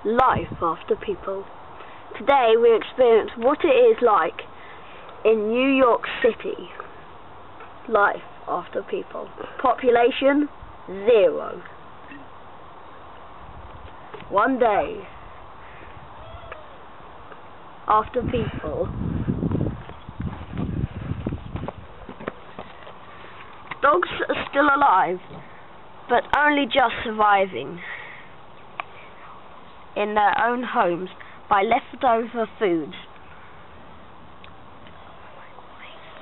life after people. Today we experience what it is like in New York City. Life after people. Population 0. One day after people. Dogs are still alive, but only just surviving in their own homes by leftover food.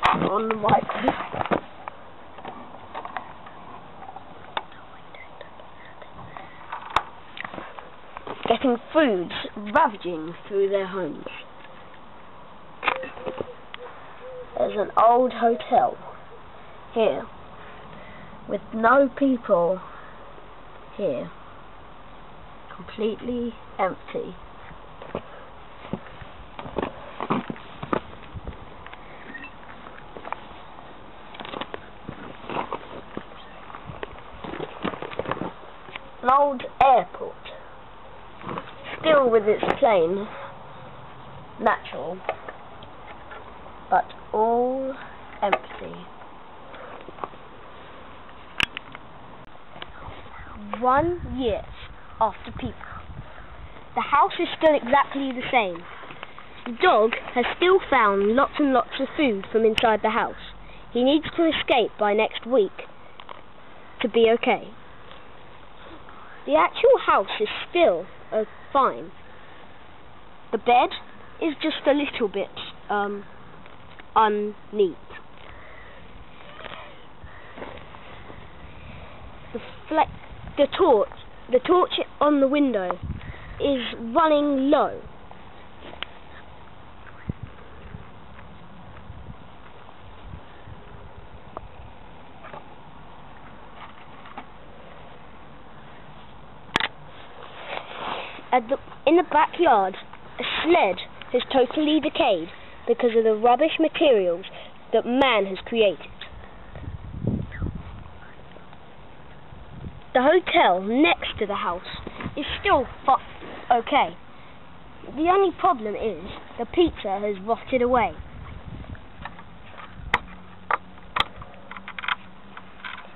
On the mic. Getting foods ravaging through their homes. There's an old hotel here with no people here. Completely empty. An old airport, still with its plane, natural, but all empty. 1 year after people. The house is still exactly the same. The dog has still found lots and lots of food from inside the house. He needs to escape by next week to be okay. The actual house is still fine. The bed is just a little bit unneat. The torch on the window is running low. In the backyard, a sled has totally decayed because of the rubbish materials that man has created. The hotel next to the house is still okay. The only problem is the pizza has rotted away.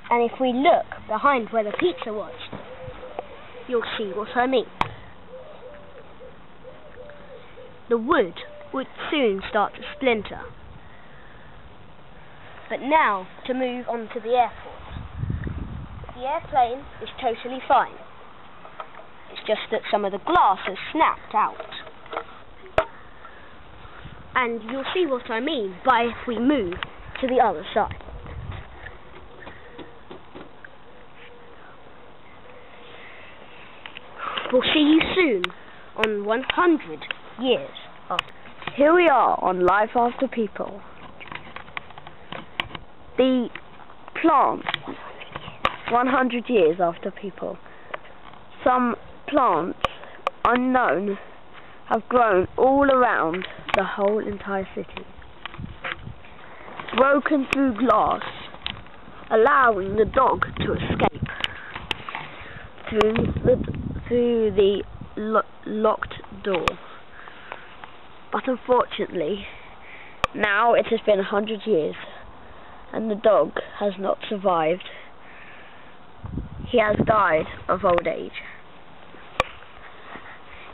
And if we look behind where the pizza was, you'll see what I mean. The wood would soon start to splinter. But now to move on to the airport. The airplane is totally fine. It's just that some of the glass has snapped out. And you'll see what I mean by if we move to the other side. We'll see you soon on 100 years after. Here we are on Life After People. The plant 100 years after people. Some plants, unknown, have grown all around the whole entire city. Broken through glass, allowing the dog to escape through the locked door. But unfortunately, now it has been 100 years, and the dog has not survived. He has died of old age.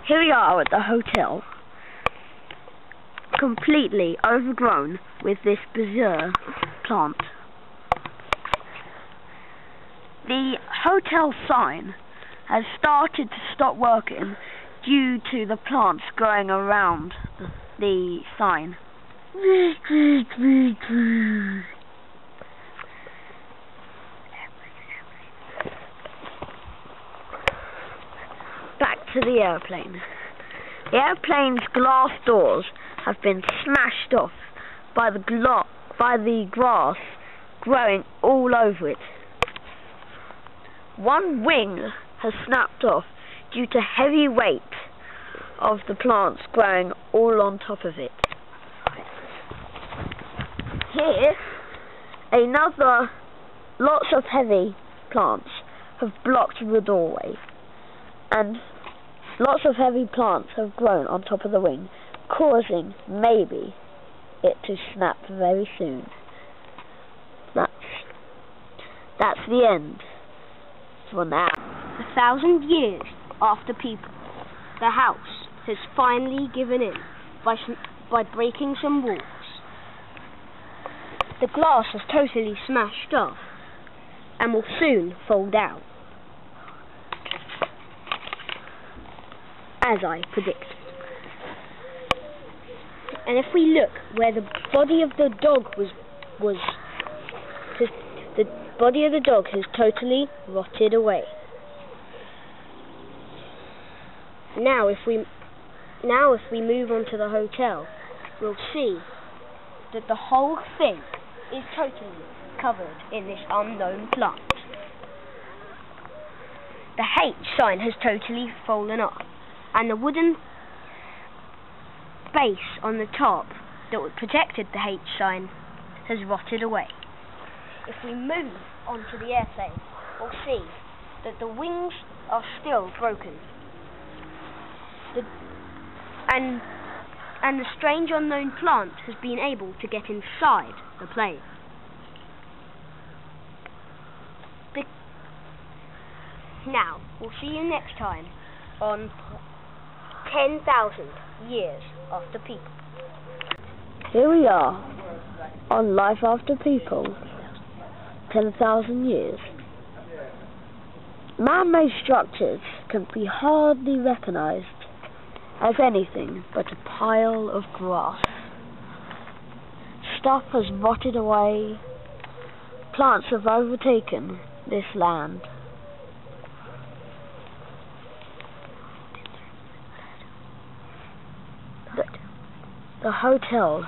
Here we are at the hotel, completely overgrown with this bizarre plant. The hotel sign has started to stop working due to the plants growing around the sign. Back to the airplane. The airplane's glass doors have been smashed off by the grass growing all over it. One wing has snapped off due to heavy weight of the plants growing all on top of it. Here, lots of heavy plants have blocked the doorway, and Lots of heavy plants have grown on top of the wing, causing, maybe, it to snap very soon. That's the end for now. 1,000 years after people, the house has finally given in by breaking some walls. The glass has totally smashed off and will soon fall down, as I predicted. And if we look where the body of the dog the body of the dog has totally rotted away. Now if we move on to the hotel, we'll see that the whole thing is totally covered in this unknown plant. The H sign has totally fallen off, and the wooden base on the top that protected the H sign has rotted away. If we move onto the airplane, we'll see that the wings are still broken. And the strange unknown plant has been able to get inside the plane. Now, we'll see you next time on 10,000 years after people. Here we are on Life After People, 10,000 years. Man-made structures can be hardly recognised as anything but a pile of grass. Stuff has rotted away. Plants have overtaken this land. The hotel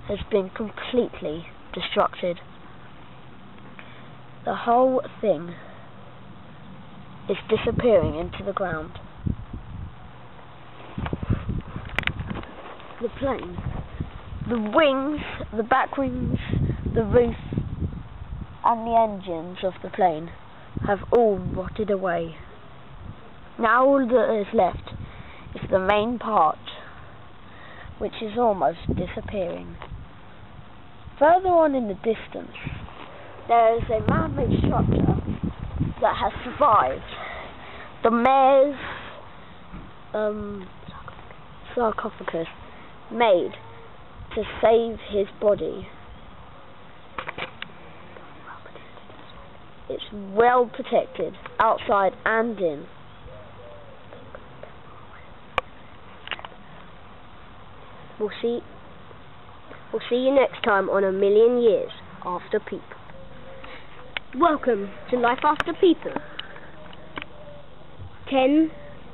has been completely destructed. The whole thing is disappearing into the ground. The plane, the wings, the back wings, the roof, and the engines of the plane have all rotted away. Now all that is left is the main part, which is almost disappearing. Further on in the distance, there is a man-made structure that has survived. The mayor's sarcophagus made to save his body. It's well protected outside and in. We'll see you next time on 1,000,000 years after people. Welcome to Life After People. 10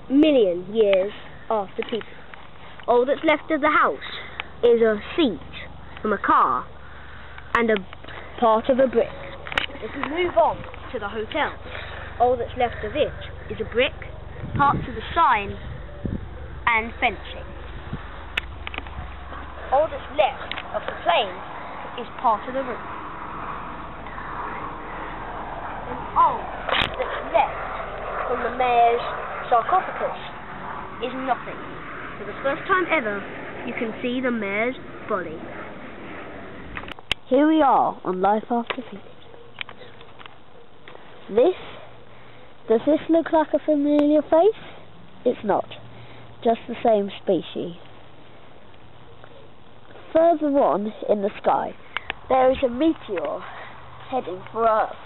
million years after people. All that's left of the house is a seat from a car and a part of a brick. If we move on to the hotel, all that's left of it is a brick, parts of the sign and fencing. All that's left of the plane is part of the roof. And all that's left from the mayor's sarcophagus is nothing. For the first time ever, you can see the mayor's body. Here we are on Life After People. Does this look like a familiar face? It's not. Just the same species. Further on in the sky, there is a meteor heading for Earth.